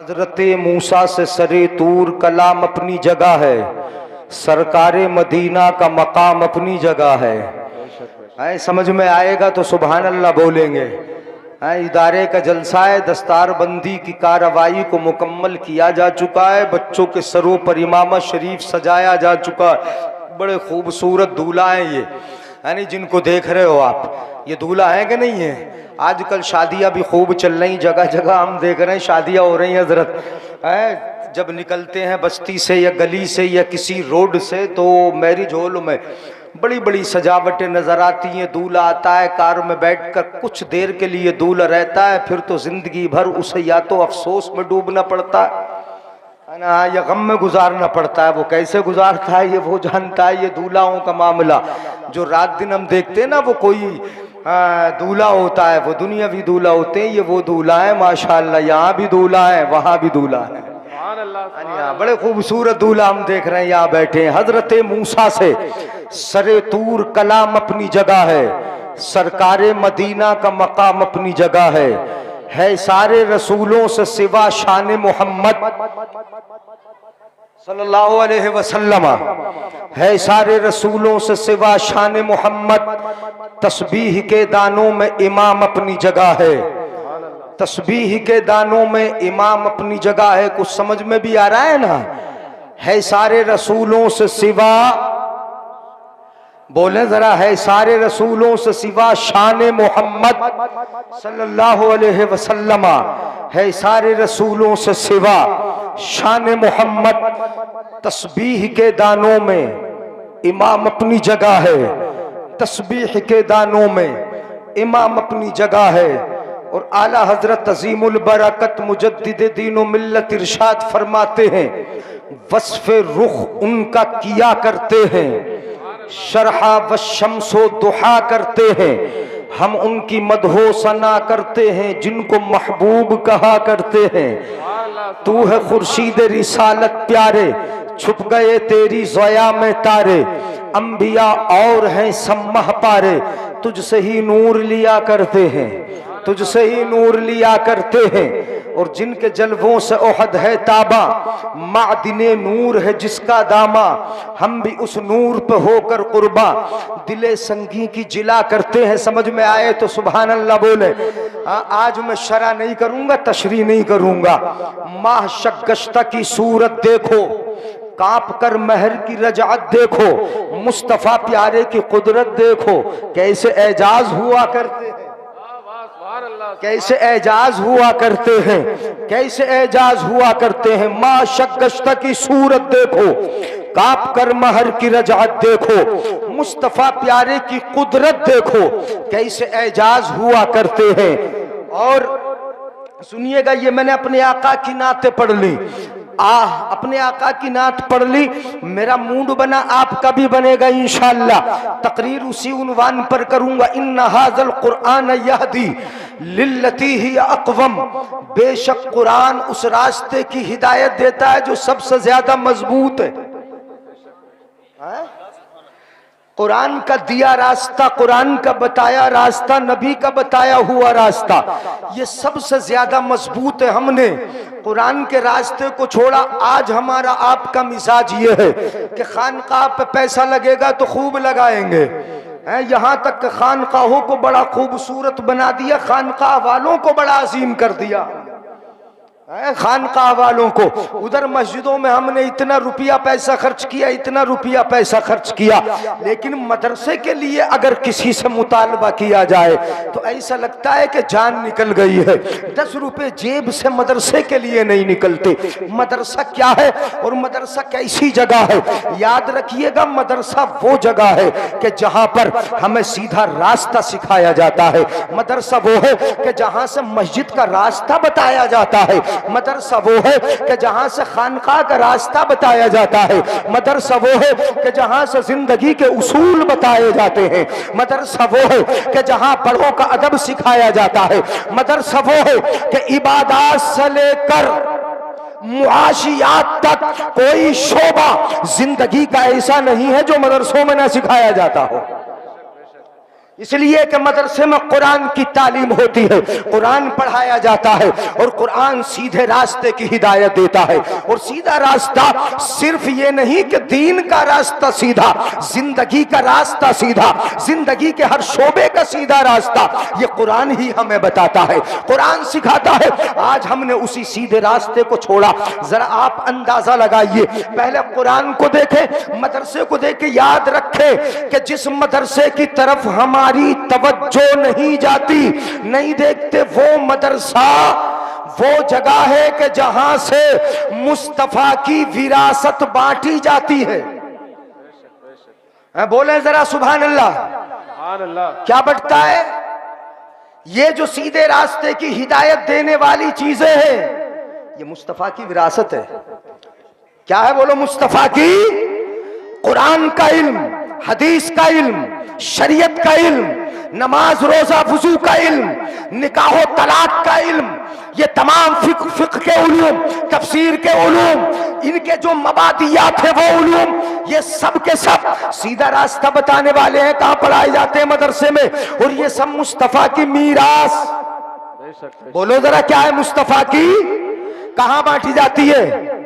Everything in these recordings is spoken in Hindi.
हजरत मूसा से सरे तूर कलाम अपनी जगह है, सरकारे मदीना का मकाम अपनी जगह है। समझ में आएगा तो सुभान अल्लाह बोलेंगे। इदारे का जलसा है, दस्तार बंदी की कार्रवाई को मुकम्मल किया जा चुका है, बच्चों के सरों पर इमामा शरीफ सजाया जा चुका है। बड़े खूबसूरत दूल्हा है ये, यानी जिनको देख रहे हो आप, ये दूल्हा है कि नहीं है। आजकल शादियां भी खूब चल रही, जगह जगह हम देख रहे हैं शादियां हो रही हैं हजरत। जब निकलते हैं बस्ती से या गली से या किसी रोड से तो मैरिज हॉल में बड़ी बड़ी सजावटें नजर आती हैं। दूल्हा आता है, कार में बैठकर कुछ देर के लिए दूल्हा रहता है, फिर तो जिंदगी भर उसे या तो अफसोस में डूबना पड़ता है ना, या गम में गुजारना पड़ता है। वो कैसे गुजारता है ये वो जानता है। ये दूल्हाओं का मामला जो रात दिन हम देखते हैं ना, वो कोई दूल्हा होता है, वो दुनियावी दूल्हा होते हैं। ये वो दूल्हा है माशाअल्लाह, यहाँ भी दूल्हा है वहां भी दूल्हा है। बड़े खूबसूरत दूल्हा हम देख रहे हैं यहाँ बैठे हैं। हजरत मूसा से सरे तूर कलाम अपनी जगह है, सरकारे मदीना का मकाम अपनी जगह है सारे रसूलों से सिवा शान मोहम्मद सल्लल्लाहु अलैहि वसल्लम, है सारे रसूलों से सिवा शान मोहम्मद। तस्बीह के दानों में इमाम अपनी जगह है, तस्बीह के दानों में इमाम अपनी जगह है। कुछ समझ में भी आ रहा है ना। है सारे रसूलों से सिवा, बोले जरा, है सारे रसूलों से सिवा शान मोहम्मद सल्लल्लाहु अलैहि वसल्लम, है सारे रसूलों से सिवा शान मोहम्मद। तस्बीह के दानों में इमाम अपनी जगह है, तस्बीह के दानों में इमाम अपनी जगह है। और आला हजरत अजीमुल बरकत मुजद्दिद दीन मिल्लत इरशाद फरमाते हैं, वस्फ़े रुख उनका किया करते हैं, शरहा व शम्सो दुहा करते हैं। हम उनकी मदहो सना करते हैं, जिनको महबूब कहा करते हैं। तू है खुर्शीद रिसालत प्यारे, छुप गए तेरी ज़या में तारे। अंबिया और हैं सम्मह पारे, तुझसे ही नूर लिया करते हैं, तुझसे ही नूर लिया करते हैं। और जिनके जलवों से ओहद है ताबा, मादिने नूर है जिसका दामा। हम भी उस नूर पे होकर कुर्बा, दिले संगी की जिला करते हैं। समझ में आए तो सुभान अल्लाह बोले। आज मैं शरा नहीं करूंगा, तशरी नहीं करूंगा। माह शक्गश्ता की सूरत देखो, कांप कर महर की रजात देखो, मुस्तफा प्यारे की कुदरत देखो। कैसे एजाज हुआ करते हैं, कैसे एजाज हुआ करते हैं, कैसे एजाज हुआ करते हैं। माँ शक्गश्ता की सूरत देखो, कांप कर महर की रजात देखो, मुस्तफा प्यारे की कुदरत देखो। कैसे एजाज हुआ करते हैं। और सुनिएगा, ये मैंने अपने आका की नाते पढ़ ली। अपने आका की नात पढ़ ली, मेरा मूड बना, आपका भी बनेगा इंशाअल्लाह। तकरीर उसी उन्वान पर करूंगा, इन्ना हाज़ल कुरआन यहदी लिल्लती ही अक़वम। बेशक कुरान उस रास्ते की हिदायत देता है जो सबसे ज्यादा मजबूत है। कुरान का दिया रास्ता, कुरान का बताया रास्ता, नबी का बताया हुआ रास्ता, ये सबसे ज्यादा मजबूत है। हमने कुरान के रास्ते को छोड़ा। आज हमारा आपका मिजाज ये है कि खानकाह पे पैसा लगेगा तो खूब लगाएंगे। यहाँ तक खानकाहों को बड़ा खूबसूरत बना दिया, खानकाह वालों को बड़ा अजीम कर दिया। खानकाह वालों को, उधर मस्जिदों में हमने इतना रुपया पैसा खर्च किया, इतना रुपया पैसा खर्च किया, लेकिन मदरसे के लिए अगर किसी से मुतालबा किया जाए तो ऐसा लगता है कि जान निकल गई है। 10 रुपए जेब से मदरसे के लिए नहीं निकलते। मदरसा क्या है और मदरसा कैसी जगह है? याद रखिएगा, मदरसा वो जगह है कि जहां पर हमें सीधा रास्ता सिखाया जाता है। मदरसा वो है कि जहां से मस्जिद का रास्ता बताया जाता है। मदरसा वो है कि जहां से खानकाह का रास्ता बताया जाता है। मदरसा वो है कि जहां से जिंदगी के उसूल बताए जाते हैं। मदरसा वो है कि जहां बड़ों का अदब सिखाया जाता है। मदरसा वो है कि इबादत से लेकर मुआशियात तक कोई शोबा जिंदगी का ऐसा नहीं है जो मदरसों में ना सिखाया जाता हो। इसलिए कि मदरसे में कुरान की तालीम होती है, कुरान पढ़ाया जाता है और कुरान सीधे रास्ते की हिदायत देता है। और सीधा रास्ता सिर्फ ये नहीं कि दीन का रास्ता सीधा, जिंदगी का रास्ता सीधा, जिंदगी के हर शोबे का सीधा रास्ता ये कुरान ही हमें बताता है, कुरान सिखाता है। आज हमने उसी सीधे रास्ते को छोड़ा। जरा आप अंदाजा लगाइए, पहले कुरान को देखें, मदरसे को देखें, याद रखें कि जिस मदरसे की तरफ हमारी तवज्जो नहीं जाती, नहीं देखते, वो मदरसा वो जगह है कि जहां से मुस्तफा की विरासत बांटी जाती है। बोले जरा सुभान अल्लाह। क्या बढ़ता है? ये जो सीधे रास्ते की हिदायत देने वाली चीजें हैं, ये मुस्तफा की विरासत है। क्या है? बोलो। मुस्तफा की कुरान का इल्म, हदीस का इल्म, शरीयत का इल्म, नमाज रोजा वुजू का इल्म, निकाह तलाक का इल्म, ये तमाम फिक्र के उलूम, तफसीर के उलूम, इनके जो मबादियात है वो उलूम, ये सब के सब सीधा रास्ता बताने वाले हैं। कहां पढ़ाए जाते हैं? मदरसे में। और ये सब मुस्तफा की मीरास। बोलो जरा, क्या है मुस्तफा की? कहां बांटी जाती है?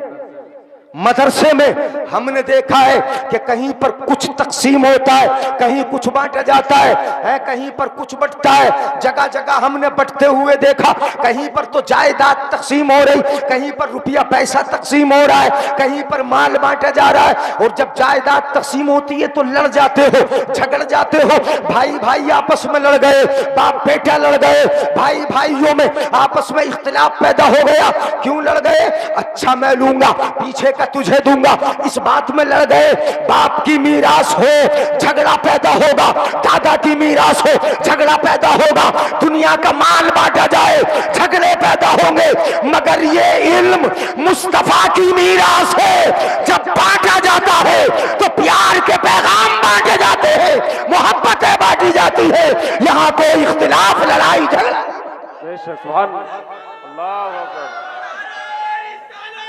मदरसे में। हमने देखा है कि कहीं पर कुछ तकसीम होता है, कहीं कुछ बांटा जाता है, कहीं पर कुछ बंटता है। जगह जगह हमने बंटते हुए देखा, कहीं पर तो जायदाद तकसीम हो रही, कहीं पर रुपया पैसा तकसीम हो रहा है, कहीं पर माल बांटा जा रहा है। और जब जायदाद तकसीम होती है तो लड़ जाते हो, झगड़ जाते हो, भाई भाई आपस में लड़ गए, बाप बेटा लड़ गए, भाई भाइयों में आपस में इख्तिलाफ पैदा हो गया। क्यों लड़ गए? अच्छा मैं लूंगा, पीछे का तुझे दूंगा, इस बात में लड़ गए। बाप की मीरास हो, झगड़ा पैदा होगा, दादा की मीरास हो, झगड़ा पैदा होगा, दुनिया का माल बांटा जाए, झगड़े पैदा होंगे। मगर ये इल्म मुस्तफा की मीरास है। जब बांटा जाता है तो प्यार के पैगाम बांटे जाते हैं, मोहब्बतें बांटी जाती है। यहाँ कोई इख्तिलाफ, लड़ाई झगड़ा।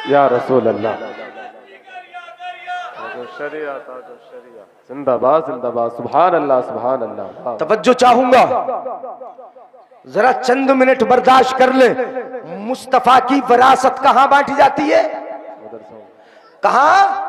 या रसूल अल्लाह, जिंदाबाद जिंदाबाद, सुभान अल्लाह सुभान अल्लाह। तवज्जो चाहूंगा, जरा चंद मिनट बर्दाश्त कर ले। मुस्तफा की विरासत कहां बांटी जाती है? कहां?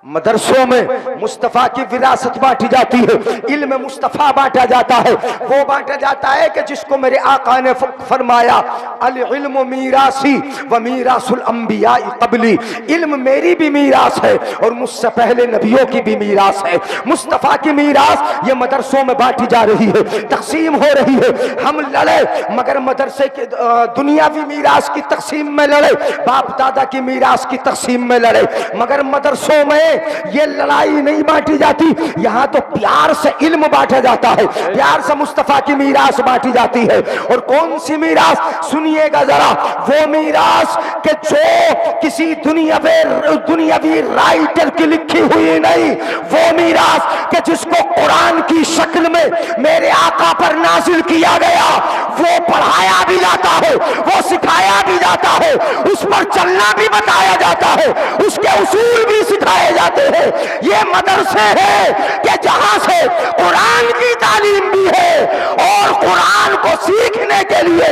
मदरसों में मुस्तफा की विरासत बांटी जाती है। इल्म मुस्तफा बांटा जाता है। वो बांटा जाता है कि जिसको मेरे आका ने फरमाया, अल इल्म मीरासी व मीरासुल अंबिया क़बली। इल्म मेरी भी मीरास है और मुझसे पहले नबियों की भी मीरास है। मुस्तफा की मीरास ये मदरसों में बांटी जा रही है, तकसीम हो रही है। हम लड़े मगर मदरसे के दुनियावी मीरास की तकसीम में लड़े, बाप दादा की मीरास की तकसीम में लड़े, मगर मदरसों में ये लड़ाई नहीं बांटी जाती। यहां तो प्यार से इल्म बांटा जाता है, प्यार से मुस्तफा की मीरास बांटी जाती है। और कौन सी मीरास? सुनिएगा जरा, वो मीरास के जो किसी दुनियावी राइटर की लिखी हुई नहीं, वो मीरास के जिसको कुरान की शक्ल में मेरे आका पर नाजिल किया गया, वो पढ़ाया भी जाता है, वो सिखाया भी जाता है, उस पर चलना भी बताया जाता है, उसके उसूल भी सिखाए जाते हैं। ये मदरसे हैं कि जहां से कुरान की तालीम भी है और कुरान को सीखने के लिए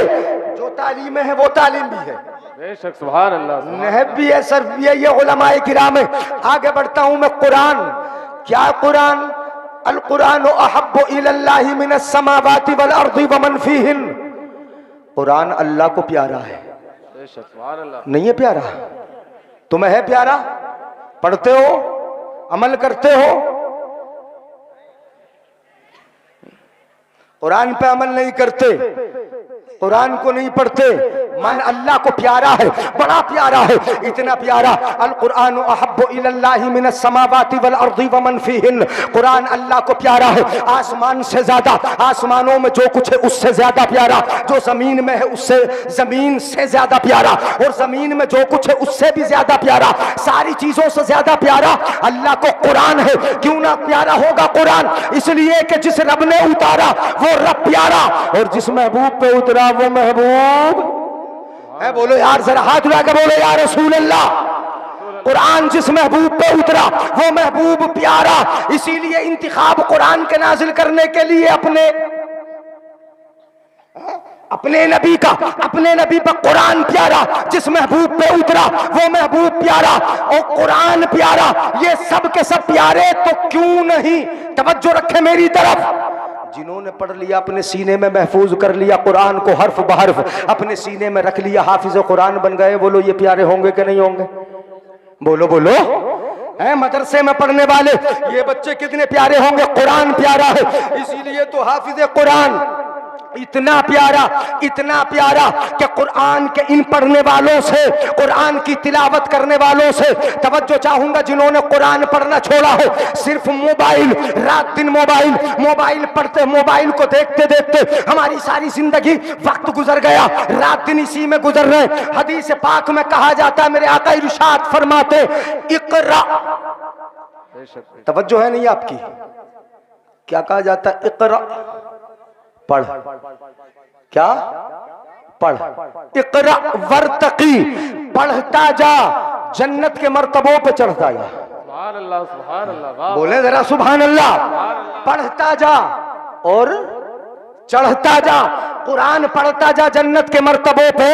जो तालीमें है वो तालीम भी है। बेशक सुभान अल्लाह, नहब भी है, सर्फ भी है, ये उलमाए किराम है। आगे बढ़ता हूं मैं। कुरान क्या? कुरान अल कुरान अहब्बु इलल्लाहि मिनस समावाति वल अर्दि व मन फीहिन। कुरान अल्लाह को प्यारा है। बेशक सुभान अल्लाह। नहीं है प्यारा? तुम्हें है प्यारा? पढ़ते हो, अमल करते हो? कुरान पे अमल नहीं करते, कुरान को नहीं पढ़ते। मान अल्लाह को प्यारा है, बड़ा प्यारा है, इतना प्यारा। अल कुरान अहब्बु इलल्लाहि मिनस समावाति वल अर्दि व मन फीहिन। कुरान अल्लाह को प्यारा है, आसमान से ज्यादा, आसमानों में जो कुछ है उससे ज्यादा प्यारा, जो जमीन में है उससे, जमीन से ज्यादा प्यारा, और जमीन में जो कुछ है उससे भी ज्यादा प्यारा, सारी चीजों से ज्यादा प्यारा अल्लाह को कुरान है। क्यों ना प्यारा होगा कुरान? इसलिए कि जिस रब ने उतारा वो रब प्यारा, और जिस महबूब पे उतरा वो महबूब है। बोलो यार, जरा हाथ उठा के बोलो या रसूल अल्लाह। कुरान जिस महबूब पे उतरा वो महबूब प्यारा, इसीलिए इंतिखाब कुरान के नाजिल करने के लिए अपने नबी का, अपने नबी पर कुरान प्यारा, जिस महबूब पे उतरा वो महबूब प्यारा और कुरान प्यारा, ये सब के सब प्यारे। तो क्यों नहीं तवज्जो रखे मेरी तरफ, जिन्होंने पढ़ लिया अपने सीने में महफूज कर लिया कुरान को हर्फ बहर्फ अपने सीने में रख लिया, हाफिज कुरान बन गए, बोलो ये प्यारे होंगे कि नहीं होंगे? बोलो बोलो, है मदरसे में पढ़ने वाले ये बच्चे कितने प्यारे होंगे? कुरान प्यारा है, इसीलिए तो हाफिज कुरान इतना प्यारा कि कुरान के इन पढ़ने वालों से, कुरान की तिलावत करने वालों से तवज्जो चाहूंगा जिन्होंने कुरान पढ़ना छोड़ा हो, सिर्फ मोबाइल, रात दिन मोबाइल पढ़ते, मोबाइल को देखते देखते हमारी सारी जिंदगी वक्त गुजर गया, रात दिन इसी में गुजर रहे। हदीस पाक में कहा जाता है, मेरे आका इरशाद फरमाते, इकरा, तवज्जो है नहीं आपकी, क्या कहा जाता है? इकरा, पढ़, क्या पढ़, इकरा वर्तकी, पढ़ता जा, जन्नत के मर्तबों पे चढ़ता जा। सुभान अल्लाह, सुभान अल्लाह, बोले जरा सुभान अल्लाह। पढ़ता जा और चढ़ता जा, कुरान पढ़ता जा जन्नत के मर्तबों पे।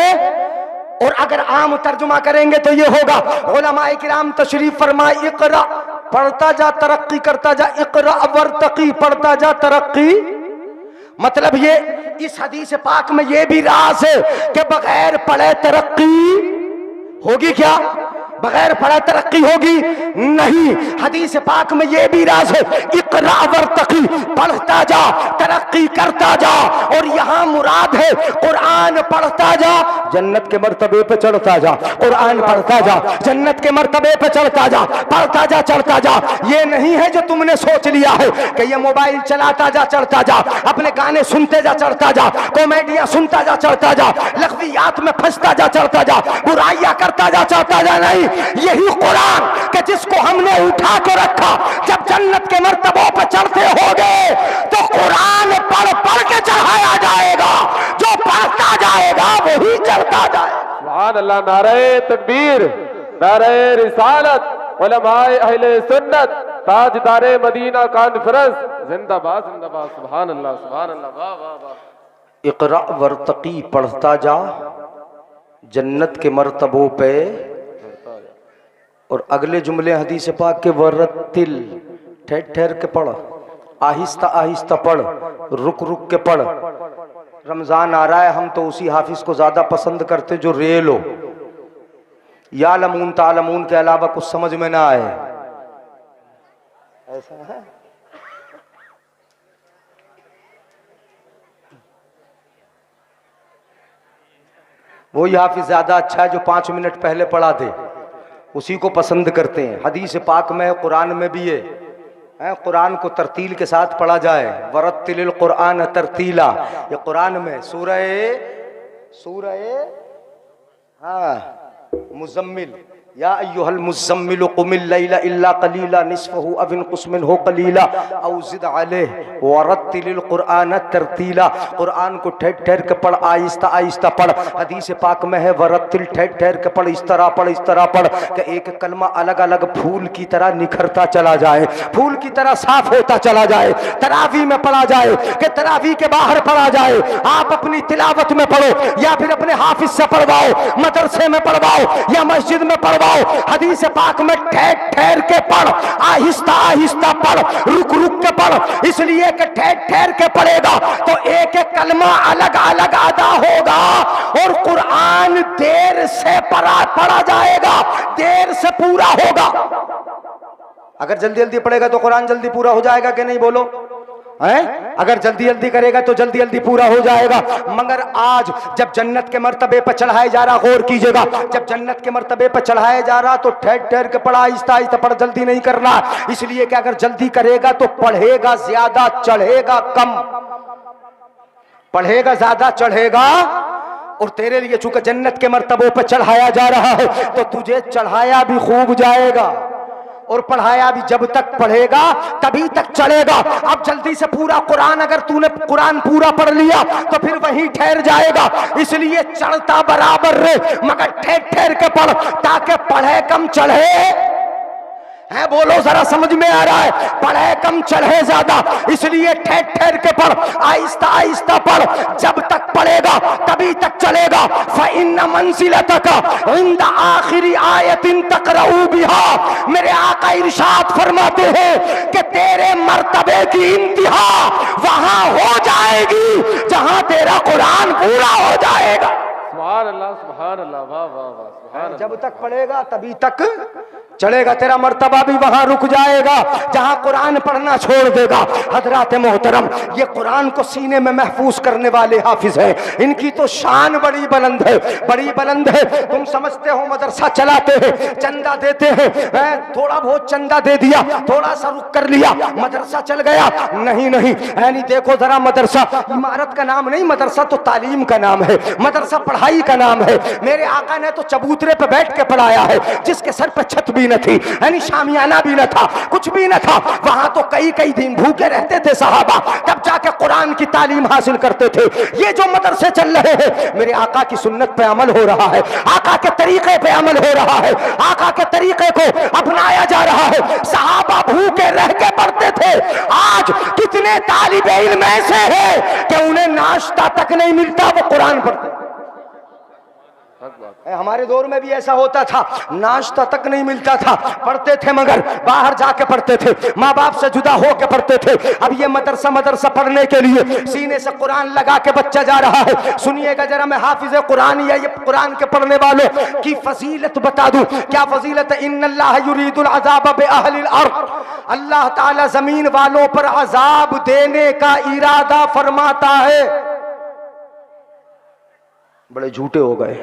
और अगर आम तर्जुमा करेंगे तो ये होगा, उलमाए किराम तशरीफ फरमाए, इकरा, पढ़ता जा तरक्की करता जा, इकरा वर्तकी, पढ़ता जा तरक्की। मतलब ये इस हदीस पाक में ये भी राज है कि बगैर पढ़े तरक्की होगी क्या? बगैर पढ़े तरक्की होगी नहीं। हदीस पाक में ये भी राज है, इकरा वर्तकी, पढ़ता जा तरक्की करता जा। और यहाँ मुराद है कुरान पढ़ता जा जन्नत के मर्तबे पे चढ़ता जा, कुरान पढ़ता जा जन्नत के मर्तबे पे चढ़ता जा, पढ़ता जा चढ़ता जा। ये नहीं है जो तुमने सोच लिया है कि ये मोबाइल चलाता जा चढ़ता जा, अपने गाने सुनते जा चढ़ता जा, कॉमेडियां सुनता जा चढ़ता जा, लग़वियात में फंसता जा चढ़ता जा, बुराइयां करता जा चढ़ता जा। नहीं, यही कुरान कि जिसको हमने उठा के रखा, जब जन्नत के मर्तबों पर चढ़ते होगे तो कुरान पढ़ पढ़ के चढ़ाया जाएगा, जो पढ़ता जाएगा वही चढ़ता जाएगा। सुभान अल्लाह, नारे तकबीर, नारे रिसालत, उलमाए अहले सुन्नत, ताजदारे मदीना कॉन्फ्रेंस जिंदाबाद जिंदाबाद। सुभान अल्लाह, सुभान अल्लाह, वाह वाह वाह। इकरा वर्तकी, पढ़ता जा जन्नत के मर्तबों पे। और अगले जुमले हदीस पाक के, वरतिल, ठहर ठहर के पढ़, आहिस्ता आहिस्ता पढ़, रुक रुक के पढ़। रमजान आ रहा है, हम तो उसी हाफिज को ज्यादा पसंद करते जो रेल हो, या लमून तालमून के अलावा कुछ समझ में ना आए। ऐसा है, वही हाफिज ज्यादा अच्छा है जो 5 मिनट पहले पढ़ा दे, उसी को पसंद करते हैं। हदीस पाक में, कुरान में भी है, कुरान को तरतील के साथ पढ़ा जाए, वरत्तिलिल कुरान तरतीला। ये कुरान में सूरह मुज़म्मिल, या अय्युहल मुज़म्मिल कुमिल लैला इल्ला कलीला निस्फहु अव इनकुस मिनहु कलीला औ ज़िद अलैहि वरत्तिलिल कुरान तरतीला। कुरान को ठहर ठहर के पढ़, आहिस्ता आहिस्ता पढ़। हदीस पाक में है, वरत्तिल, ठहर ठहर के पढ़, इस तरह पढ़, इस तरह पढ़ कि एक कलमा अलग अलग फूल की तरह निखरता चला जाए, फूल की तरह साफ होता चला जाए। तरावी में पढ़ा जाए कि तरावी के बाहर पढ़ा जाए। आप अपनी तिलावत में पढ़ो या फिर अपने हाफिज से पढ़वाओ, मदरसे में पढ़वाओ या मस्जिद में पढ़वाओ। हदीस पाक में ठहर ठहर के पढ़, आहिस्ता आहिस्ता पढ़, रुक रुक के पढ़। इसलिए कि ठहर ठहर के पढ़ेगा तो एक एक कलमा अलग अलग अदा होगा। और कुरान देर से पढ़ा जाएगा, देर से पूरा होगा। अगर जल्दी जल्दी पढ़ेगा तो कुरान जल्दी पूरा हो जाएगा कि नहीं? बोलो, है? अगर जल्दी जल्दी करेगा तो जल्दी जल्दी पूरा हो जाएगा। मगर आज जब जन्नत के मर्तबे पर चढ़ाया जा रहा, गौर कीजिएगा, जब जन्नत के मर्तबे पर चढ़ाया जा रहा तो ठहर ठहर के पढ़ा, आहिस्ता आहिस्ता पढ़, जल्दी नहीं करना। इसलिए कि अगर जल्दी करेगा तो पढ़ेगा ज्यादा, चढ़ेगा कम, पढ़ेगा ज्यादा, चढ़ेगा। और तेरे लिए चूंकि जन्नत के मर्तबों पर चढ़ाया जा रहा है तो तुझे चढ़ाया भी खूब जाएगा, और पढ़ाया भी जब तक पढ़ेगा तभी तक चलेगा। अब जल्दी से पूरा कुरान, अगर तूने कुरान पूरा पढ़ लिया तो फिर वहीं ठहर जाएगा। इसलिए चढ़ता बराबर रे, मगर ठहर ठहर के पढ़, ताकि पढ़े कम चढ़े है। बोलो जरा, समझ में आ रहा है? पढ़े कम चढ़े ज्यादा, इसलिए ठहर ठहर के पढ़, आहिस्ता आहिस्ता पढ़। जब तक पढ़ेगा तभी तक चलेगा। फ़इन्न मंज़िलतक इंद आखिरी आयतिन तक़रऊ बिहा, मेरे आका इरशाद फरमाते हैं कि तेरे मर्तबे की इंतहा वहां हो जाएगी जहां तेरा कुरान पूरा हो जाएगा। सुभान अल्लाह, सुभान अल्लाह, वाह वाह वाह, सुभान अल्लाह। जब तक पढ़ेगा तभी तक चलेगा। तेरा मर्तबा भी वहां रुक जाएगा जहां कुरान पढ़ना छोड़ देगा। हजरात मोहतरम, ये कुरान को सीने में महफूज करने वाले हाफिज हैं, इनकी तो शान बड़ी बुलंद है, बड़ी बुलंद है। तुम समझते हो मदरसा चलाते हैं, चंदा देते हैं, थोड़ा बहुत चंदा दे दिया, थोड़ा सा रुक कर लिया, मदरसा चल गया। नहीं नहीं, यानी देखो जरा, मदरसा इमारत का नाम नहीं, मदरसा तो तालीम का नाम है, मदरसा पढ़ाई का नाम है। मेरे आका ने तो चबूतरे पे बैठ के पढ़ाया है, जिसके सर पे छत भी न थी, यानी शामियाना भी न था, कुछ भी न था। वहां तो कई कई दिन भूखे रहते थे सहाबा, तब जाके कुरान की तालीम हासिल करते थे। ये जो मदरसे चल रहे हैं, मेरे आका की सुन्नत पे अमल हो रहा है, आका के तरीके पे अमल हो रहा है, आका के तरीके को अपनाया जा रहा है। सहाबा भूखे रह के पढ़ते थे। आज कितने तालिबे इल्म ऐसे हैं कि उन्हें नाश्ता तक नहीं मिलता, वो कुरान पढ़ते। हमारे दौर में भी ऐसा होता था, नाश्ता तक नहीं मिलता था, पढ़ते थे मगर बाहर जाके पढ़ते थे, माँ बाप से जुदा होके पढ़ते थे। अब ये मदरसा मदरसा पढ़ने के लिए सीने से कुरान लगा के बच्चा जा रहा है। सुनिएगा जरा, मैं हाफिज कुरान या ये कुरान के पढ़ने वालों की फजीलत बता दूं। क्या फजीलत है? इन्नल्लाह युरीदुल अज़ाब बिअहलिल अर्द, अल्लाह ताला जमीन वालों पर अजाब देने का इरादा फरमाता है। बड़े झूठे हो गए,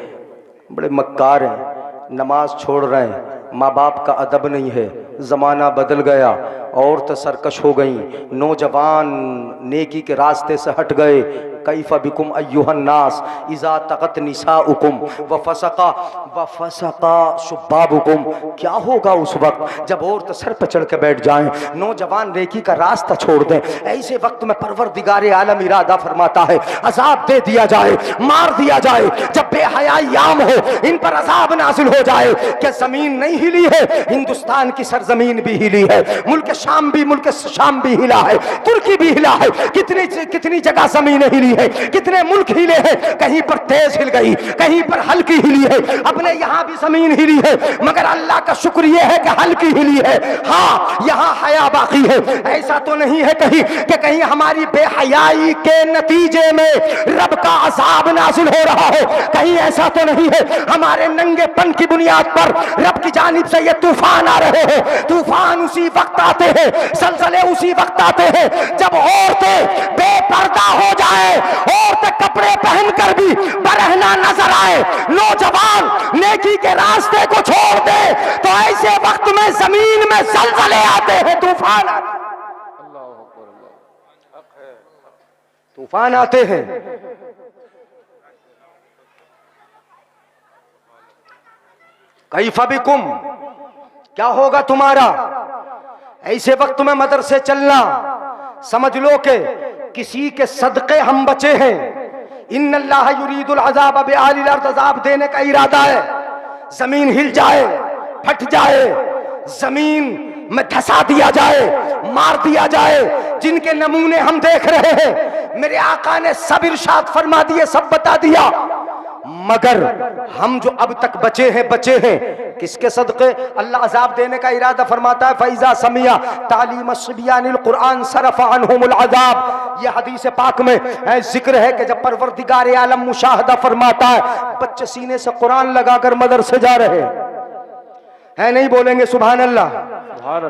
बड़े मक्कार हैं, नमाज छोड़ रहे हैं, माँ बाप का अदब नहीं है, ज़माना बदल गया, औरतें सरकश हो गईं, नौजवान नेकी के रास्ते से हट गए। कैफ़ बिकुम अय्युहन नास इज़ा तक़त निसाउकुम व फसका शुबाबुकुम, क्या होगा उस वक्त जब औरत सर पर चढ़ के बैठ जाएं, नौजवान नेकी का रास्ता छोड़ दें। ऐसे वक्त में परवरदिगार आलम इरादा फरमाता है अजाब दे दिया जाए, मार दिया जाए। जब बेहयाई आम हो, इन पर अजाब नाजिल हो जाए। क्या जमीन नहीं हिली है? हिंदुस्तान की सरजमीन भी हिली है, मुल्क शाम भी हिला है, तुर्की भी हिला है, कितनी जगह जमीन हिली है, कितने मुल्क हिले हैं। कहीं पर तेज हिल गई, कहीं पर हल्की हिली है, अपने यहाँ भी जमीन हिली है, मगर अल्लाह का शुक्र यह है कि हल्की हिली है। हाँ, यहाँ हया बाकी है। ऐसा तो नहीं है कहीं कि कहीं हमारी बेहयाई के नतीजे में रब का अजाब नाजिल हो रहा हो, कहीं ऐसा तो नहीं है हमारे नंगेपन की बुनियाद पर रब की जानिब से ये तूफान आ रहे हैं। तूफान उसी वक्त आते हैं, ज़लज़ले उसी वक्त आते हैं जब औरतें बेपर्दा हो जाए, औरतें कपड़े पहनकर भी बरहना नजर आए, नौजवान नेकी के रास्ते को छोड़ दे, तो ऐसे वक्त में जमीन में ज़लज़ले आते हैं, तूफान आते हैं, तूफान आते हैं। कैफ़ बिकुम, क्या होगा तुम्हारा? ऐसे वक्त में मदरसे चलना, समझ लो कि किसी के सदके हम बचे हैं। इन्नल्लाह युरीदुल अज़ाब बिअहलिल अर्द, अज़ाब देने का इरादा है। जमीन हिल जाए, फट जाए, जमीन में धसा दिया जाए, मार दिया जाए, जिनके नमूने हम देख रहे हैं। मेरे आका ने सब इरशाद फरमा दिए, सब बता दिया, मगर हम जो अब तक बचे हैं किसके सदके? अल्लाह अजाब देने का इरादा फरमाता है फैजा समिया तालीम सिबियानिल कुरान सरफ़ा अन्हुमुल अजाब। ये हदीस पाक में जिक्र है कि जब परवरदिगार आलम मुशाहदा फरमाता है, बच्चे सीने से कुरान लगाकर मदरसे जा रहे हैं, नहीं बोलेंगे सुभान अल्लाह?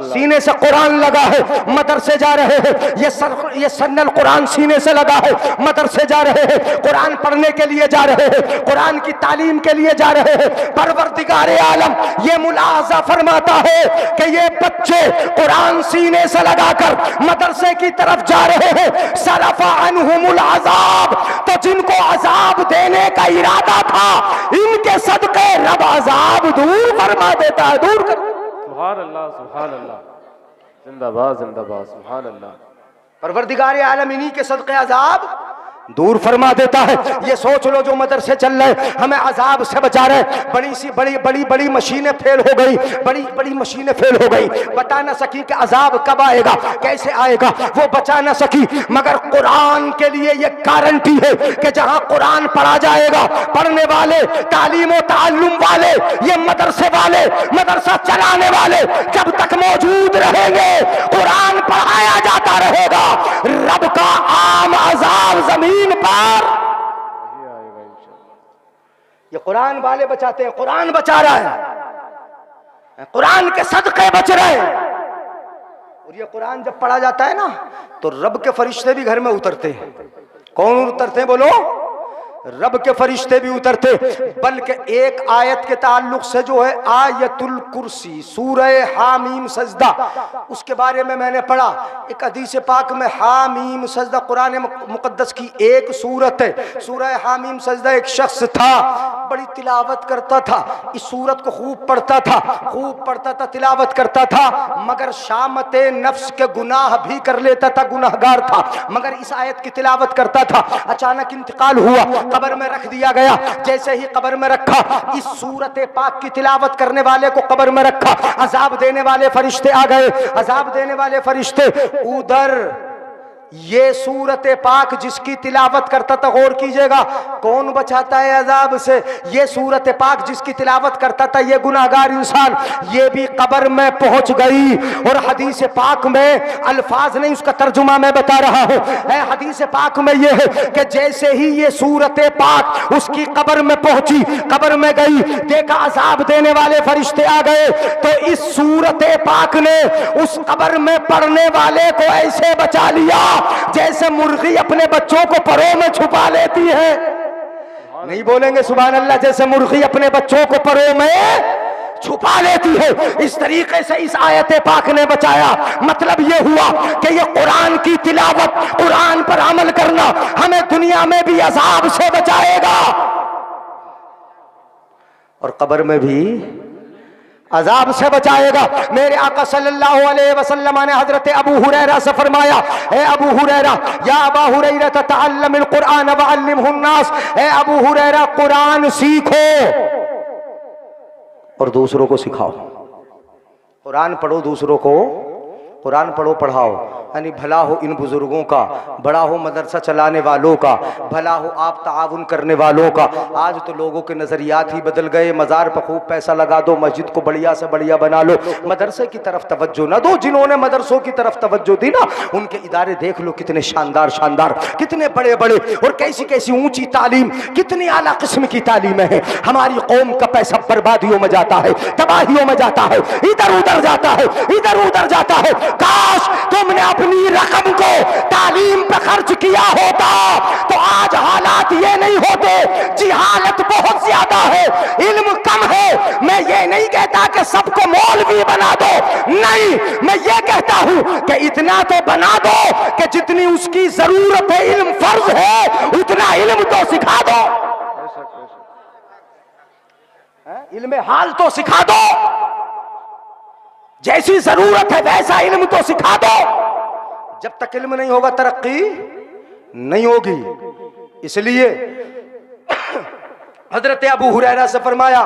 सीने से कुरान लगा है, मदरसे जा रहे हैं। ये सन्नल कुरान सीने से लगा है, मदरसे जा रहे हैं, कुरान पढ़ने के लिए जा रहे हैं, कुरान की तालीम के लिए जा रहे हैं। परवरदिगार आलम ये मुलाहजा फरमाता है कि ये बच्चे कुरान सीने से लगाकर मदरसे की तरफ जा रहे हैं। सरफ़ा अन्हुमुल अज़ाब, तो जिनको अजाब देने का इरादा था, इनके सदके रब अजाब दूर फरमा देता है, दूर कर। सुभान अल्लाह सुभान अल्लाह, जिंदाबाद जिंदाबाद सुभान अल्लाह। परवरदिगार आलम इन्हीं के सदक़े अजाब दूर फरमा देता है। ये सोच लो जो मदरसे चल रहे हमें अजाब से बचा रहे, बड़ी सी बड़ी बड़ी बड़ी मशीनें फेल हो गई, बड़ी बड़ी मशीनें फेल हो गई, बता ना सकी कि अजाब कब आएगा कैसे आएगा, वो बचा ना सकी। मगर कुरान के लिए ये गारंटी है कि जहां कुरान पढ़ा जाएगा, पढ़ने वाले, तालीम और ताल्लुम वाले, ये मदरसे वाले, मदरसा चलाने वाले जब तक मौजूद रहेंगे, कुरान पढ़ाया जाता रहेगा, रब का आम अजाब जमीन पर ये कुरान वाले बचाते हैं। कुरान बचा रहा है, कुरान के सदक़े बच रहे हैं। और ये कुरान जब पढ़ा जाता है ना तो रब के फरिश्ते भी घर में उतरते हैं। कौन उतरते हैं बोलो? रब के फरिश्ते भी उतरते। बल्कि एक आयत के ताल्लुक से जो है आयतुल कुर्सी सूरह हामीम सजदा, उसके बारे में मैंने पढ़ा एक हदीस पाक में। हामीम सजदा कुरान मुकद्दस की एक सूरत है। सूरह हामीम सजदा एक शख्स था, बड़ी तिलावत करता था, इस सूरत को खूब पढ़ता था, खूब पढ़ता था, तिलावत करता था, मगर शामते नफ्स के गुनाह भी कर लेता था, गुनाहगार था, मगर इस आयत की तिलावत करता था। अचानक इंतकाल हुआ, कब्र में रख दिया गया। जैसे ही कब्र में रखा, इस सूरत पाक की तिलावत करने वाले को कब्र में रखा, अजाब देने वाले फरिश्ते आ गए। अजाब देने वाले फरिश्ते उधर ये सूरत पाक जिसकी तिलावत करता था, गौर कीजिएगा कौन बचाता है अजाब से? ये सूरत पाक जिसकी तिलावत करता था, ये गुनाहगार इंसान, ये भी कब्र में पहुंच गई। और हदीस पाक में अल्फाज नहीं, उसका तर्जुमा मैं बता रहा हूं। हदीस पाक में ये है कि जैसे ही ये सूरत पाक उसकी कब्र में पहुंची, कब्र में गई, देखा अजाब देने वाले फरिश्ते आ गए, तो इस सूरत पाक ने उस कब्र में पड़ने वाले को ऐसे बचा लिया जैसे मुर्गी अपने बच्चों को परों में छुपा लेती है। नहीं बोलेंगे सुभान अल्लाह? जैसे मुर्गी अपने बच्चों को परों में छुपा लेती है, इस तरीके से इस आयत पाक ने बचाया। मतलब ये हुआ कि ये कुरान की तिलावत, कुरान पर अमल करना हमें दुनिया में भी अजाब से बचाएगा और कब्र में भी अजाब से बचाएगा। मेरे आका सल्लल्लाहु अलैहि वसल्लम ने हजरत अबू हुरैरा से फरमाया, ए अबू हुरैरा, या अबा हुरैरा तअल्लमिल कुरान व अल्लिमहुन नास, ए अबू हुरैरा कुरान सीखो और दूसरों को सिखाओ। कुरान पढ़ो, दूसरों को कुरान पढ़ो, पढ़ाओ। यानी भला हो इन बुजुर्गों का, बड़ा हो मदरसा चलाने वालों का, भला हो आप ताउन करने वालों का। आज तो लोगों के नज़रियात ही बदल गए। मज़ार पर खूब पैसा लगा दो, मस्जिद को बढ़िया से बढ़िया बना लो, मदरसे की तरफ तवज्जो ना दो। जिन्होंने मदरसों की तरफ तवज्जो दी ना, उनके इदारे देख लो कितने शानदार शानदार, कितने बड़े बड़े, और कैसी कैसी ऊंची तालीम, कितनी आला किस्म की तालीमें हैं। हमारी कौम का पैसा बर्बादियों में जाता है, तबाहियों में जाता है, इधर उधर जाता है, इधर उधर जाता है। काश तुमने अपनी रकम को तालीम पर खर्च किया होता तो आज हालात ये नहीं होते। जिहालत बहुत ज्यादा है, इल्म कम है। मैं ये नहीं कहता कि सबको मौलवी बना दो, नहीं, मैं ये कहता हूं कि इतना तो बना दो कि जितनी उसकी जरूरत है, इल्म फर्ज है, उतना इल्म तो सिखा दो। इल्म हाल तो सिखा दो, जैसी जरूरत है वैसा इल्म तो सिखा दो। जब तक इल्म नहीं होगा तरक्की नहीं होगी। इसलिए हजरत अबू हुरैरा से फरमाया,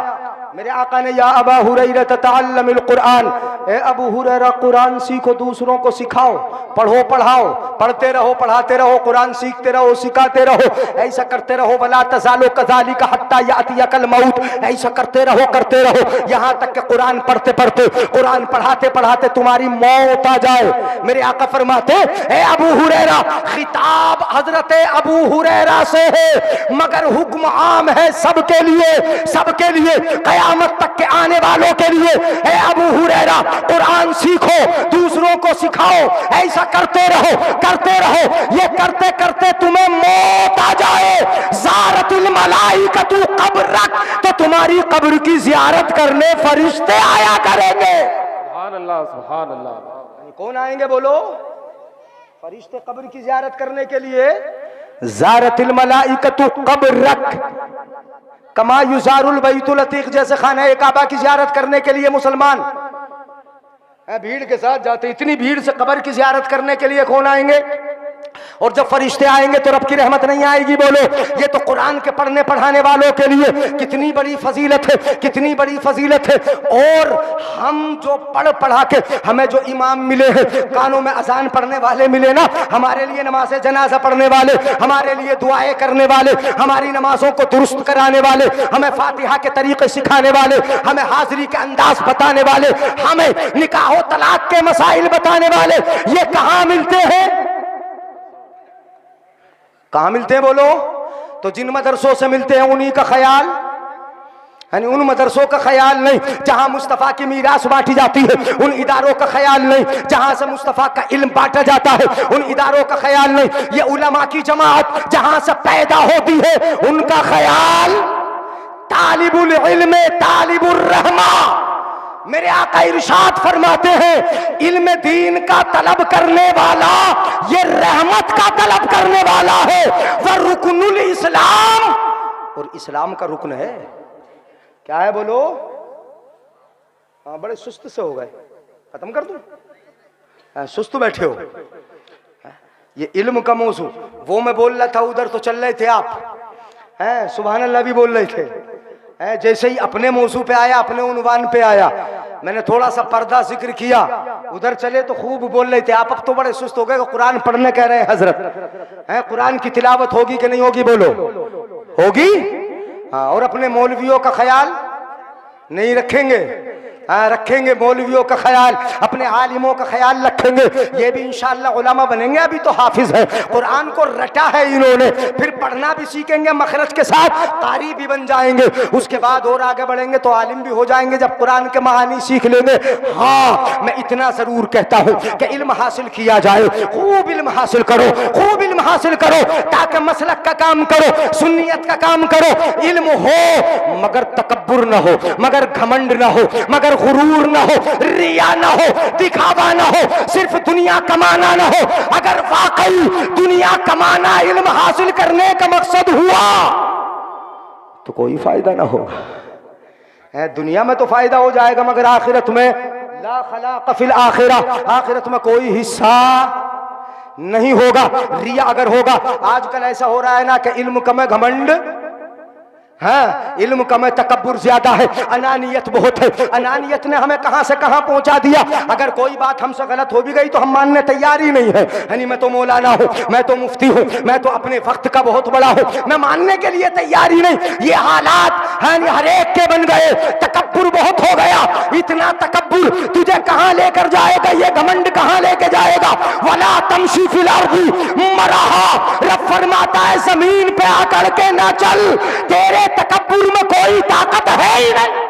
मेरे आका ने, या अबा हुरैरा तअल्लमिल कुरान, ए अबू हुरैरा कुरान सीखो, दूसरों को सिखाओ, पढ़ो पढ़ाओ, पढ़ते रहो, पढ़ाते रहो, कुरान सीखते रहो, सिखाते रहो, ऐसा करते रहो। वला तज़ालु कज़ालिका हत्ता यातियकल मौत, ऐसा करते रहो यहां तक कि कुरान पढ़ते पढ़ते, कुरान पढ़ाते पढ़ाते तुम्हारी मौत आ जाए। मेरे आका फरमाते, ए अबू हुरैरा, खिताब हजरत अबू हुरैरा से है, मगर हुक्म आम है सबके लिए, सबके लिए, कयामत तक के आने वालों के लिए। ए अबू हुरैरा कुरान सीखो, दूसरों को सिखाओ, ऐसा करते रहो, ये करते करते तुम्हें मौत आ जाए। ज़ारतुल मलाइकतु क़ब्रक, तो तुम्हारी कब्र की ज़ियारत करने फरिश्ते आया करेंगे। सुभान अल्लाह सुभान अल्लाह। कौन आएंगे बोलो? फरिश्ते कब्र की ज़ियारत करने के लिए। ज़ारतुल मलाइकतु क़ब्रक कमा युज़ारुल बैतुल अतीक़, जैसे खाना काबा की ज़ियारत करने के लिए मुसलमान भीड़ के साथ जाते, इतनी भीड़ से कब्र की जियारत करने के लिए कौन आएंगे? और जब फरिश्ते आएंगे तो रब की रहमत नहीं आएगी। बोलो, ये तो कुरान के पढ़ने पढ़ाने वालों के लिए कितनी बड़ी फजीलत है, कितनी बड़ी फजीलत है। और हम जो पढ़ पढ़ा के हमें जो इमाम मिले हैं, कानों में अजान पढ़ने वाले मिले ना, हमारे लिए नमाज जनाजा पढ़ने वाले, हमारे लिए दुआएं करने वाले, हमारी नमाजों को दुरुस्त कराने वाले, हमें फातिहा के तरीके सिखाने वाले, हमें हाजिरी के अंदाज बताने वाले, हमें निकाह तलाक के मसाइल बताने वाले, ये कहाँ मिलते हैं? कहां मिलते हैं बोलो? तो जिन मदरसों से मिलते हैं उन्हीं का ख्याल, यानी उन मदरसों का ख्याल नहीं जहां मुस्तफा की मीरास बांटी जाती है, उन इदारों का ख्याल नहीं जहां से मुस्तफा का इल्म बांटा जाता है, उन इदारों का ख्याल नहीं। ये उलमा की जमात जहां से पैदा होती है उनका ख्याल तालिबुल इल्म तालिबुर रहमा। मेरे आका इरशाद फरमाते हैं, इल्म दीन का तलब करने वाला ये रहमत का तलब करने वाला है। वह रुकनुल इस्लाम, और इस्लाम का रुकन है। क्या है बोलो? हाँ, बड़े सुस्त से हो गए, खत्म कर दूं? सुस्त बैठे हो। ये इल्म का मौजू वो मैं बोल रहा था, उधर तो चल रहे थे आप, हैं सुभान अल्लाह भी बोल रहे थे। जैसे ही अपने मौजू पे आया, अपने उन्वान पे आया, मैंने थोड़ा सा पर्दा जिक्र किया, उधर चले तो खूब बोल रहे थे आप। अब तो बड़े सुस्त हो गए, कुरान पढ़ने कह रहे हैं हजरत, हैं कुरान की तिलावत होगी कि नहीं होगी बोलो? होगी। हाँ, और अपने मौलवियों का ख्याल नहीं रखेंगे? हाँ रखेंगे, मौलवियों का ख्याल, अपने आलिमों का ख्याल रखेंगे। ये भी इंशाअल्लाह उलमा बनेंगे, अभी तो हाफिज है, कुरान को रटा है इन्होंने, फिर पढ़ना भी सीखेंगे मखरज के साथ, कारी भी बन जाएंगे। उसके बाद और आगे बढ़ेंगे तो आलिम भी हो जाएंगे जब कुरान के मानी सीख लेंगे। हाँ, मैं इतना जरूर कहता हूँ कि इल्म हासिल किया जाए, खूब इल्म हासिल करो, खूब इल्म हासिल करो, ताकि मसलक का काम करो, सुन्नियत का काम करो। इल्म हो मगर तकब्बुर न हो, मगर घमंड न हो, मगर गुरूर ना हो, रिया ना हो, दिखावा ना हो, सिर्फ दुनिया कमाना ना हो। अगर वाकई दुनिया कमाना इल्म हासिल करने का मकसद हुआ तो कोई फायदा ना होगा। दुनिया में तो फायदा हो जाएगा मगर आखिरत में ला खलाक़ फिल आखिरा, आखिरत में कोई हिस्सा नहीं होगा। रिया अगर होगा, आजकल ऐसा हो रहा है ना कि इल्म कम है घमंड, हाँ इल्म कम है तकब्बुर ज्यादा है, अनानियत बहुत है। अनानियत ने हमें कहां से कहां पहुंचा दिया। अगर कोई बात हमसे गलत हो भी गई तो हम मानने तैयार ही नहीं है। यानी मैं तो मौलाना हूं, मैं तो मुफ्ती हूं, मैं तो अपने वक्त का बहुत बड़ा हूं, मैं मानने के लिए तैयार ही नहीं। ये हालात हर एक के बन गए, तकब्बुर बहुत हो गया। इतना तकब्बुर तुझे कहां लेकर जाएगा, ये घमंड कहां लेके जाएगा। वला तमशी फिल अर्दी मरहा, रब फरमाता है जमीन पे आकर के ना चल, तेरे तकब्बुर में कोई ताकत है ही नहीं।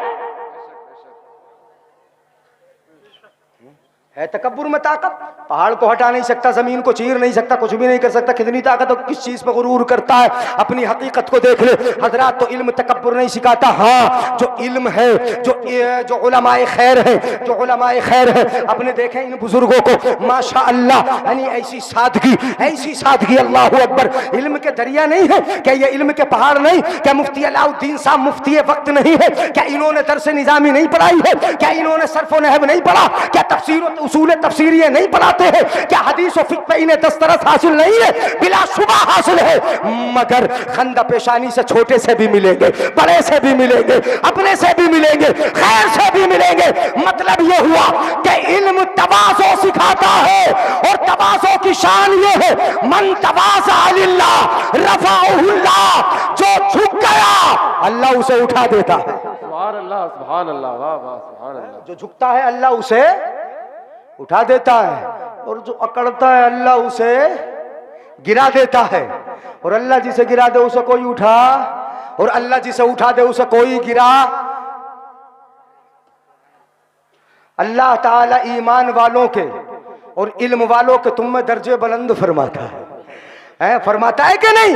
है तकब्बुर में ताकत, पहाड़ को हटा नहीं सकता, जमीन को चीर नहीं सकता, कुछ भी नहीं कर सकता। कितनी ताकत, और किस चीज पर गुरूर करता है। अपनी हकीकत को देख ले हजरात, तो इल्म तकब्बुर नहीं सिखाता। हाँ जो इल्म है, जो उलमाए खैर है, जो उलमाए खैर है, अपने देखें इन बुजुर्गों को माशा अल्लाह, यानी ऐसी सादगी, ऐसी सादगी, अल्लाह अकबर। इल्म के दरिया नहीं है क्या ये, इल्म के पहाड़ नहीं क्या? मुफ्ती अलाउद्दीन साहब मुफ्ती वक्त नहीं है क्या? इन्होंने दरस निजामी नहीं पढ़ाई है क्या? इन्होंने सरफो नहब नहीं पढ़ा क्या? तफसीर उसूल तफसीर ये नहीं पढ़ाते हैं क्या? हदीस और फिक्र पे इन्हें दस्तरस हासिल नहीं है? बिला शुबा हासिल है, मगर खंदा पेशानी से छोटे से भी मिलेंगे, बड़े से भी मिलेंगे, अपने से भी मिलेंगे, खैर से भी मिलेंगे। मतलब ये हुआ कि इल्म तवाज़ो सिखाता है, और तवाज़ो की शान ये है, मन तवाज़ा लिल्लाह रफ़अहुल्लाह, जो झुक गया अल्लाह उसे उठा देता है। सुभान अल्लाह, सुभान अल्लाह, वाह वाह, सुभान अल्लाह। जो झुकता है अल्लाह उसे उठा देता है, और जो अकड़ता है अल्लाह उसे गिरा देता है। और अल्लाह जिसे गिरा दे उसे कोई उठा, और अल्लाह जिसे उठा दे उसे कोई गिरा। अल्लाह ताला ईमान वालों के और इल्म वालों के तुम में दर्जे बुलंद फरमाता है, फरमाता है कि नहीं?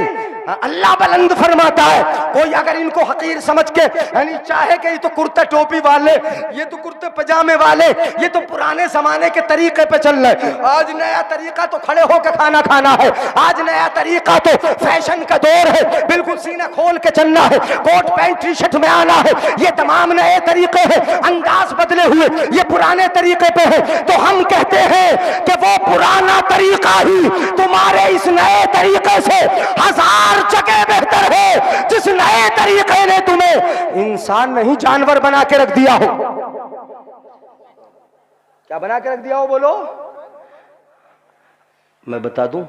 अल्लाह बुलंद फरमाता है। कोई अगर इनको हकीर समझ के यानी चाहे कि ये तो कुर्ता टोपी वाले, ये तो कुर्ते पजामे वाले, ये तो पुराने जमाने के तरीके पे चल रहे, आज नया तरीका तो खड़े होकर खाना खाना है, आज नया तरीका तो फैशन का दौर है, बिल्कुल सीना खोल के चलना है, कोट पैंट टी शर्ट में आना है, ये तमाम नए तरीके हैं, अंदाज बदले हुए ये पुराने तरीके पे है। तो हम कहते हैं कि वो पुराना तरीका ही तुम्हारे इस नए तरीके से 1000 जगह बेहतर है, जिस नए तरीके ने तुम्हें इंसान नहीं जानवर बना के रख दिया हो। क्या बना के रख दिया हो बोलो? मैं बता दूं,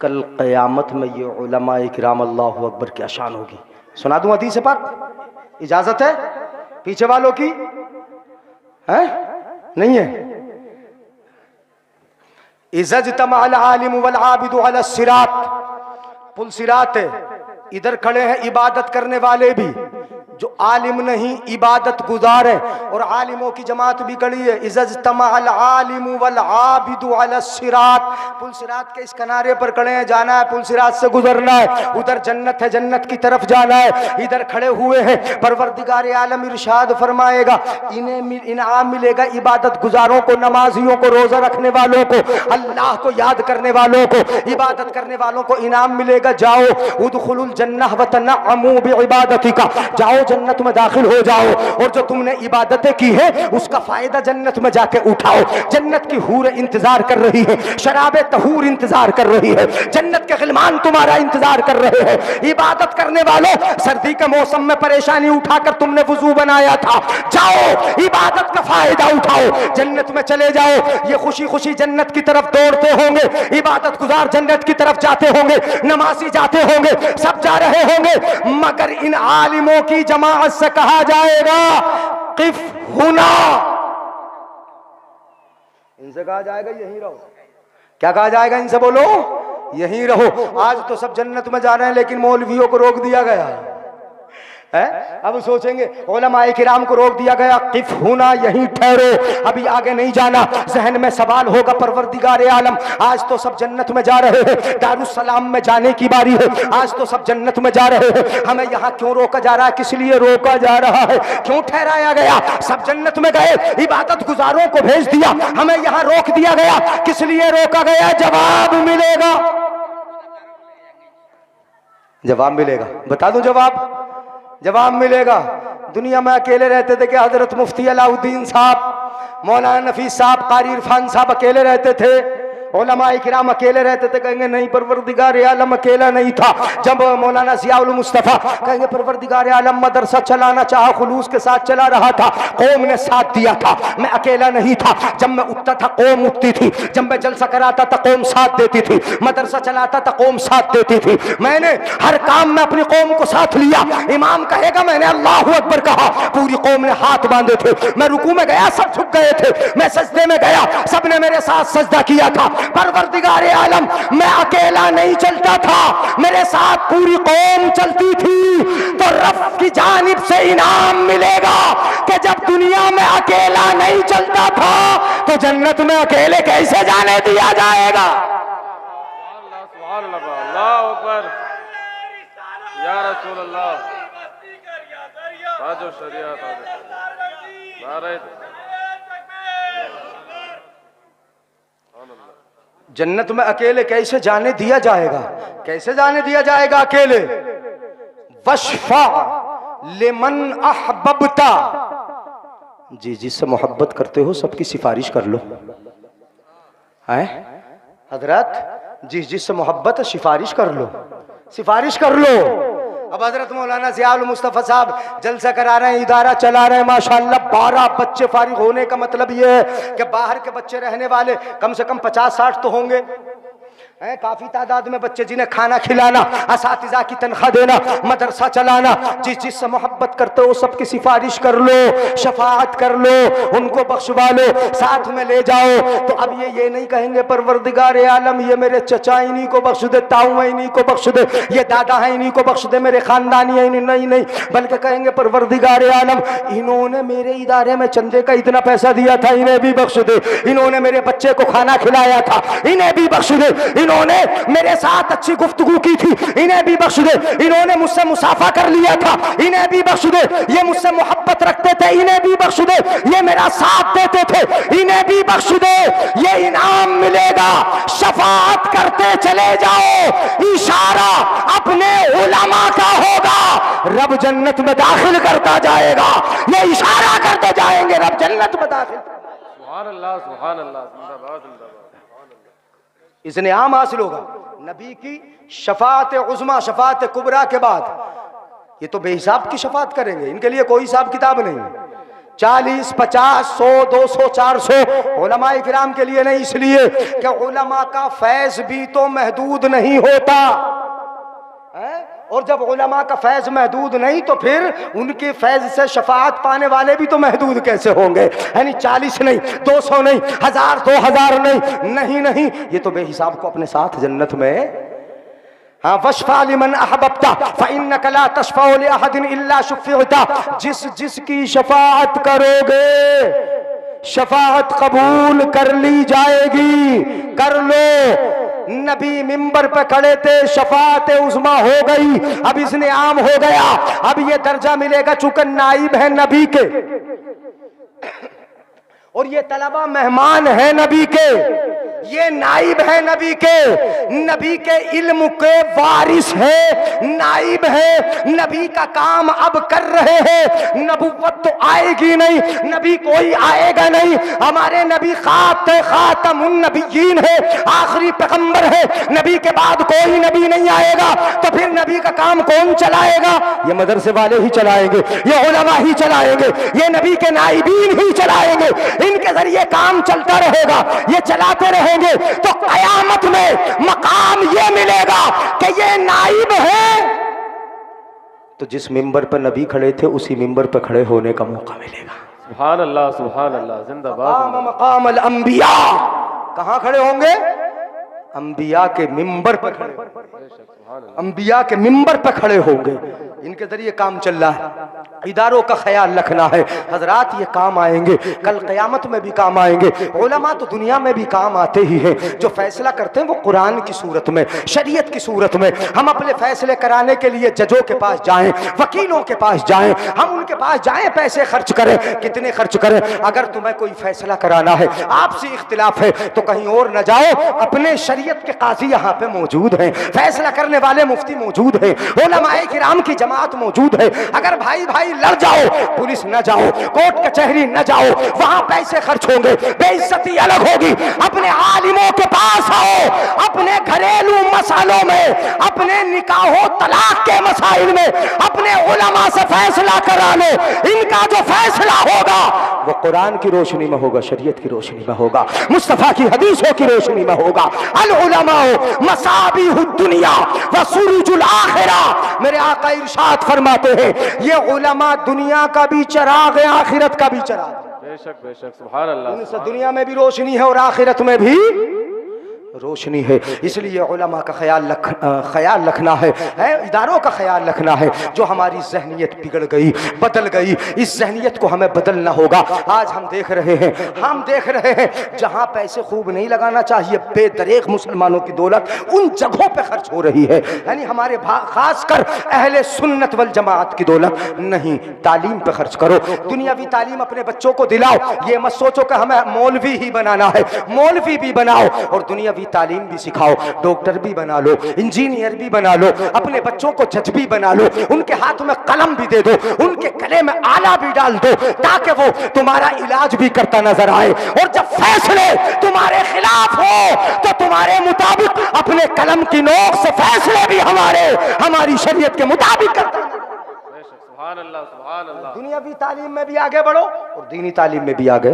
कल क़यामत में ये उलमा इकराम अल्लाहु अकबर की शान होगी। सुना दूं हदीस पाक? इजाजत है पीछे वालों की? है नहीं है? इज़्तमअल आलिम वल आबिदु अला सिरात, पुल सिरात है, इधर खड़े हैं इबादत करने वाले भी, जो आलिम नहीं इबादत गुजार है, और आलिमों की जमात भी खड़ी है। इज़्तमअल आलिम वल आबिदु अला सिरात, पुल सिरात के इस किनारे पर खड़े हैं, जाना है पुल सिरात से गुजरना है, उधर जन्नत है, जन्नत की तरफ जाना है, इधर खड़े हुए हैं। परवरदिगार आलम इरशाद फरमाएगा, इन्हें इनाम मिलेगा इबादत गुजारों को, नमाजियों को, रोजा रखने वालों को, अल्लाह को याद करने वालों को, इबादत करने वालों को इनाम मिलेगा। जाओ उदखुलुल जन्नह व तनअमू बिइबादतिका, जाओ जन्नत में दाखिल हो जाओ, और जो तुमने इबादतें की है उसका फायदा जन्नत में जाके उठाओ। जन्नत की हूर इंतजार कर रही है, शराबे तहूर इंतजार कर रही है, जन्नत के गिलमान तुम्हारा इंतजार कर रहे हैं। इबादत करने वालों, सर्दी के मौसम में परेशानी उठाकर तुमने वुजू बनाया था, जाओ इबादत का फायदा उठाओ, जन्नत में चले जाओ। ये खुशी खुशी जन्नत की तरफ दौड़ते होंगे, इबादत गुजार जन्नत की तरफ जाते होंगे, नमाजी जाते होंगे, सब जा रहे होंगे, मगर इन आलिमों की जमाअत से कहा जाएगा किफ हुना, इनसे कहा जाएगा यहीं रहो। क्या कहा जाएगा इनसे? बोलो यहीं रहो। आज तो सब जन्नत में जा रहे हैं, लेकिन मौलवियों को रोक दिया गया है। अब सोचेंगे उलमाए किराम को रोक दिया गया, किफ हुना, यहीं ठहरो, अभी आगे नहीं जाना। जहन में सवाल होगा, परवरदिगार आलम आज तो सब जन्नत में जा रहे हैं, दारुस्सलाम में जाने की बारी है, आज तो सब जन्नत में जा रहे हैं, हमें यहाँ क्यों रोका जा रहा है? किस लिए रोका जा रहा है? क्यों ठहराया गया? सब जन्नत में गए, इबादत गुजारों को भेज दिया, हमें यहाँ रोक दिया गया, किस लिए रोका गया? जवाब मिलेगा, जवाब मिलेगा। बता दो जवाब मिलेगा। दुनिया में अकेले रहते थे कि हजरत मुफ्ती अलाउद्दीन साहब, मौलाना नफीस साहब, कारी इरफान साहब अकेले रहते थे, उलमाए किराम अकेले रहते थे? कहेंगे नहीं, परवरदिगार आलम अकेला नहीं था। जब मौलाना ज़ियाउल मुस्तफ़ा कहेंगे परवरदिगार आलम मदरसा चलाना चाहा, खुलूस के साथ चला रहा था, कौम ने साथ दिया था, मैं अकेला नहीं था। जब मैं उठता था कौम उठती थी, जब मैं जलसा कराता था कौम साथ देती थी, मदरसा चलाता था कौम साथ देती थी, मैंने हर काम में अपनी कौम को साथ लिया। इमाम कहेगा मैंने अल्लाहु अकबर कहा, पूरी कौम ने हाथ बांधे थे, मैं रुकू में गया सब झुक गए थे, मैं सजदे में गया सबने मेरे साथ सजदा किया था। परवरदिगार आलम मैं अकेला नहीं चलता था, मेरे साथ पूरी कौम चलती थी। तो रब की जानिब से इनाम मिलेगा कि जब दुनिया में अकेला नहीं चलता था तो जन्नत में अकेले कैसे जाने दिया जाएगा? अल्लाह अकबर, या रसूल अल्लाह, ताजो शरीयत, नारे जन्नत में अकेले कैसे जाने दिया जाएगा? कैसे जाने दिया जाएगा अकेले? वशफा लिमन अहबबता, जी जिससे मोहब्बत करते हो सबकी सिफारिश कर लो। है हजरत, जिससे मोहब्बत है सिफारिश कर लो, सिफारिश कर लो। अब हजरत मौलाना ज़ियाउल मुस्तफ़ा साहब जलसा करा रहे हैं, इदारा चला रहे हैं, माशाअल्लाह 12 बच्चे फारिग होने का मतलब ये है कि बाहर के बच्चे रहने वाले कम से कम 50-60 तो होंगे, हैं काफी तादाद में बच्चे, जिन्हें खाना खिलाना, असातिज़ा की तनख्वाह देना, मदरसा चलाना। जिससे मोहब्बत करते हो सबकी सिफारिश कर लो, शफाअत कर लो, उनको बख्शवा लो, साथ में ले जाओ। तो अब ये नहीं कहेंगे परवरदिगार आलम ये मेरे चचा इन्हीं को बख्श दे, ताऊ है इन्हीं को बख्श दे, ये दादा है इन्हीं को बख्श दे, मेरे खानदानी है इन्हीं, नहीं, बल्कि कहेंगे परवरदिगार आलम इन्होंने मेरे इदारे में चंदे का इतना पैसा दिया था, इन्हें भी बख्श दे, इन्होंने मेरे बच्चे को खाना खिलाया था, इन्हें भी बख्श दे, जिन्होंने मेरे साथ अच्छी गुफ्तगू की थी इन्हें भी बख्श दे, इन्होंने मुझसे मुसाफा कर लिया था इन्हें भी बख्श दे, ये मुझसे मोहब्बत रखते थे इन्हें भी बख्श दे, ये मेरा साथ देते थे इन्हें भी बख्श दे, ये इनाम मिलेगा। शफाअत करते चले जाओ, इशारा अपने उलमा का होगा, रब जन्नत में दाखिल करता जाएगा। ये इशारा करते जाएंगे, रब जन्नत में दाखिल। सुभान अल्लाह, सुभान अल्लाह, जिंदाबाद जिंदाबाद। इसने आम हासिल होगा नबी की शफाअत उज़्मा, शफाअत कुबरा के बाद। ये तो बेहिसाब की शफाअत करेंगे, इनके लिए कोई हिसाब किताब नहीं। 40, 50, 100, 200, 400 उलमाए किराम के लिए नहीं, इसलिए कि उलमा का फैज भी तो महदूद नहीं होता है? और जब उलमा का फैज महदूद नहीं तो फिर उनके फैज से शफाअत पाने वाले भी तो महदूद कैसे होंगे? यानी 40 नहीं, 200 नहीं, 1000, 2000 नहीं, नहीं नहीं, ये तो बेहिसाब को अपने साथ जन्नत में। हाँ, वशफा लिमन अहबब्ता फइन्नका ला तशफअ लिअहदिन इल्ला शुफ़िअता, जिस जिसकी शफाअत करोगे शफाअत कबूल कर ली जाएगी। कर लो। नबी मिंबर पे खड़े थे, शफाअत उज़्मा हो गई, अब इसने आम हो गया, अब ये दर्जा मिलेगा चूंकि नाइब है नबी के और ये तलबा मेहमान है नबी के, ये नाइब है नबी के इल्म के वारिस है, नाइब है, नबी का काम अब कर रहे हैं। नबुव्वत तो आएगी नहीं, नबी कोई आएगा नहीं, हमारे नबी खातमुन नबिय्यीन है, आखिरी पैगंबर है, नबी के बाद कोई नबी नहीं आएगा, तो फिर नबी का काम कौन चलाएगा? ये मदरसे वाले ही चलाएंगे, ये उलमा ही चलाएंगे, ये नबी के नाइबीन ही चलाएंगे, इनके जरिए काम चलता रहेगा, ये चलाते रहेंगे। तो कयामत में मकाम ये मिलेगा कि ये नाइब है, तो जिस मिंबर पर नबी खड़े थे उसी मिंबर पर खड़े होने का मौका मिलेगा। सुभान अल्लाह, सुभान अल्लाह, जिंदाबाद। मकाम अल अंबिया, कहां खड़े होंगे? अंबिया के मिंबर पर खड़े, अंबिया के मिंबर पर खड़े होंगे, इनके जरिए काम चल रहा है। इदारों का ख्याल रखना है हजरात, ये काम आएंगे, कल क़यामत में भी काम आएंगे। उलमा तो दुनिया में भी काम आते ही हैं, जो फैसला करते हैं वो कुरान की सूरत में, शरीयत की सूरत में। हम अपने फैसले कराने के लिए जजों के पास जाएं, वकीलों के पास जाएं, हम उनके पास जाएं, पैसे खर्च करें, कितने खर्च करें। अगर तुम्हें कोई फैसला कराना है, आपसे इख्तिलाफ है, तो कहीं और न जाओ, अपने शरीयत के काजी यहाँ पे मौजूद हैं, फैसला करने वाले मुफ्ती मौजूद हैं, उलमाए किराम की जमात मौजूद है। अगर भाई भाई लड़ जाओ, पुलिस न जाओ, कोर्ट कचहरी न जाओ, वहां पैसे खर्च होंगे, बेइज्जती अलग होगी। अपने आलिमों के पास आओ, अपने घरेलू मसालों में, अपने निकाहो तलाक के मसाइल में अपने उलमा से फैसला करा लो। इनका जो फैसला होगा वो कुरान की रोशनी में होगा, शरीयत की रोशनी में होगा, मुस्तफा की हदीसों की रोशनी में होगा। अल उलमाओ मसाबिहुद दुनिया व सुरुजुल आखिरा, मेरे आका इरशाद फरमाते हैं ये उलमा दुनिया का भी चराग है, आखिरत का भी चराग। बेशक बेशक, सुभान अल्लाह। दुनिया में भी रोशनी है और आखिरत में भी रोशनी है। इसलिए उलमा का ख्याल रखना है, इदारों का ख्याल रखना है। जो हमारी जहनियत बिगड़ गई, बदल गई, इस जहनियत को हमें बदलना होगा। आज हम देख रहे हैं जहां पैसे खूब नहीं लगाना चाहिए, बेदरेक मुसलमानों की दौलत उन जगहों पे खर्च हो रही है। यानी हमारे खासकर अहले सुन्नत वल जमात की दौलत नहीं, तालीम पे खर्च करो, दुनियावी तालीम अपने बच्चों को दिलाओ। ये मत सोचो कि हमें मौलवी ही बनाना है, मौलवी भी बनाओ और दुनियावी तालीम भी सिखाओ, डॉक्टर भी बना लो, इंजीनियर भी बना लो, अपने बच्चों को जज भी बना लो, उनके हाथ में कलम भी दे दो, उनके गले में आला भी डाल दो, ताकि वो तुम्हारा इलाज भी करता नजर आए। और जब फैसले तुम्हारे खिलाफ हो तो तुम्हारे मुताबिक अपने कलम की नोक से फैसले भी हमारी शरीयत के मुताबिक करता। दुनियावी तालीम में भी आगे बढ़ो और दीनी तालीम में भी आगे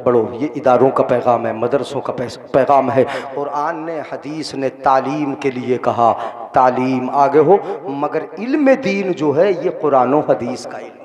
बढ़ो। ये इदारों का पैगाम है, मदरसों का पैगाम है। कुरान ने, हदीस ने तालीम के लिए कहा तालीम आगे हो, मगर इल्म दीन जो है ये कुरान और हदीस का इल्म।